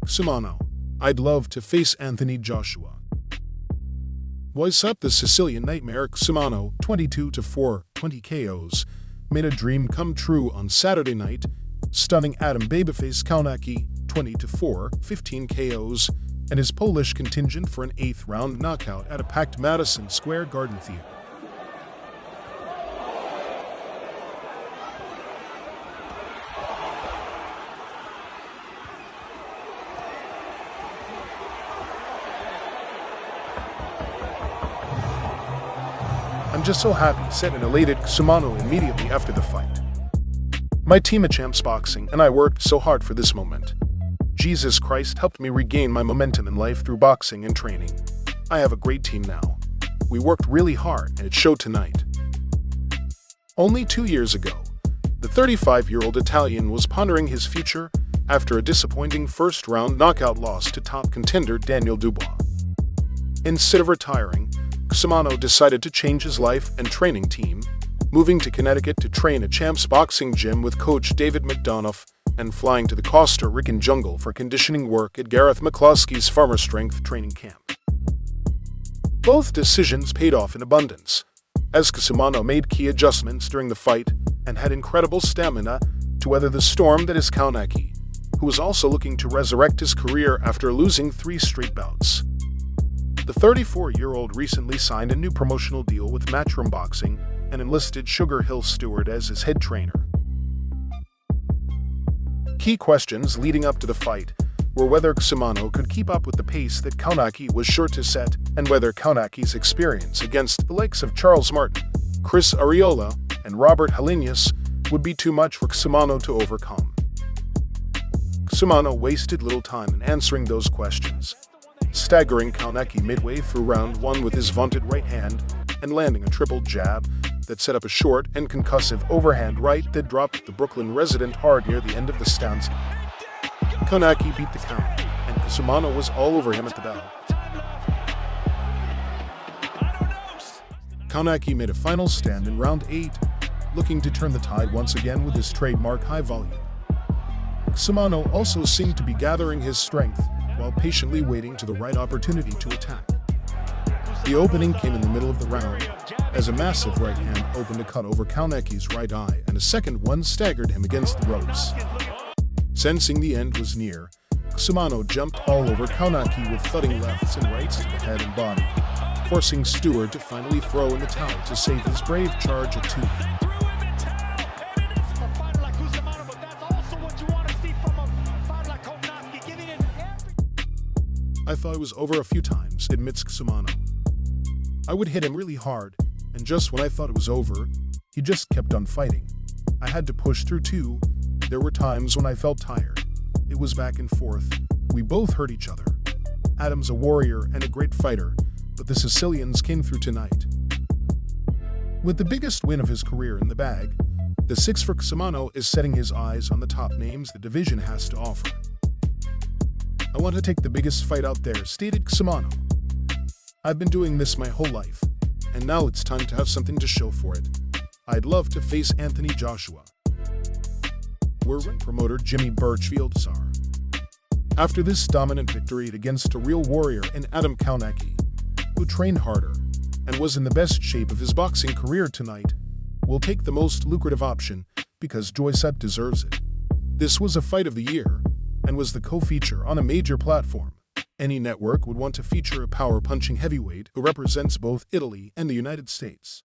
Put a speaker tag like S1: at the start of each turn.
S1: Cusumano. I'd love to face Anthony Joshua. What's up? The Sicilian Nightmare Cusumano, 22-4, 20 KOs, made a dream come true on Saturday night, stunning Adam Babyface Kownacki, 20-4, 15 KOs, and his Polish contingent for an 8th-round knockout at a packed Madison Square Garden Theater. I'm just so happy, said and elated Cusumano immediately after the fight. My team at Champs Boxing and I worked so hard for this moment. Jesus Christ helped me regain my momentum in life through boxing and training. I have a great team now. We worked really hard and it showed tonight. Only 2 years ago, the 35-year-old Italian was pondering his future after a disappointing first-round knockout loss to top contender Daniel Dubois. Instead of retiring, Cusumano decided to change his life and training team, moving to Connecticut to train at Champs Boxing Gym with coach David McDonough and flying to the Costa Rican jungle for conditioning work at Gareth McCloskey's Farmer Strength training camp. Both decisions paid off in abundance, as Cusumano made key adjustments during the fight and had incredible stamina to weather the storm that is Kownacki, who was also looking to resurrect his career after losing 3 straight bouts. The 34-year-old recently signed a new promotional deal with Matchroom Boxing and enlisted Hill Steward as his head trainer. Key questions leading up to the fight were whether Cusumano could keep up with the pace that Kownacki was sure to set and whether Kownacki's experience against the likes of Charles Martin, Chris Arreola, and Robert Helenius would be too much for Cusumano to overcome. Cusumano wasted little time in answering those questions, staggering Kownacki midway through round 1 with his vaunted right hand and landing a triple jab that set up a short and concussive overhand right that dropped the Brooklyn resident hard near the end of the stanza. Kownacki beat the count, and Cusumano was all over him at the bell. Kownacki made a final stand in round 8, looking to turn the tide once again with his trademark high volume. Cusumano also seemed to be gathering his strength while patiently waiting to the right opportunity to attack. The opening came in the middle of the round, as a massive right hand opened a cut over Kownacki's right eye and a second one staggered him against the ropes. Sensing the end was near, Cusumano jumped all over Kownacki with thudding lefts and rights to the head and body, forcing Steward to finally throw in the towel to save his brave charge at 2. I thought it was over a few times, admits Cusumano. I would hit him really hard, and just when I thought it was over, he just kept on fighting. I had to push through too. There were times when I felt tired. It was back and forth. We both hurt each other. Adam's a warrior and a great fighter, but the Sicilians came through tonight. With the biggest win of his career in the bag, the 6 for Cusumano is setting his eyes on the top names the division has to offer. I want to take the biggest fight out there, stated Cusumano. I've been doing this my whole life, and now it's time to have something to show for it. I'd love to face Anthony Joshua. We're promoter Jimmy Birchfield Sar. After this dominant victory against a real warrior in Adam Kownacki, who trained harder and was in the best shape of his boxing career tonight, we'll take the most lucrative option because Joyset deserves it. This was a fight of the year and was the co-feature on a major platform. Any network would want to feature a power-punching heavyweight who represents both Italy and the United States.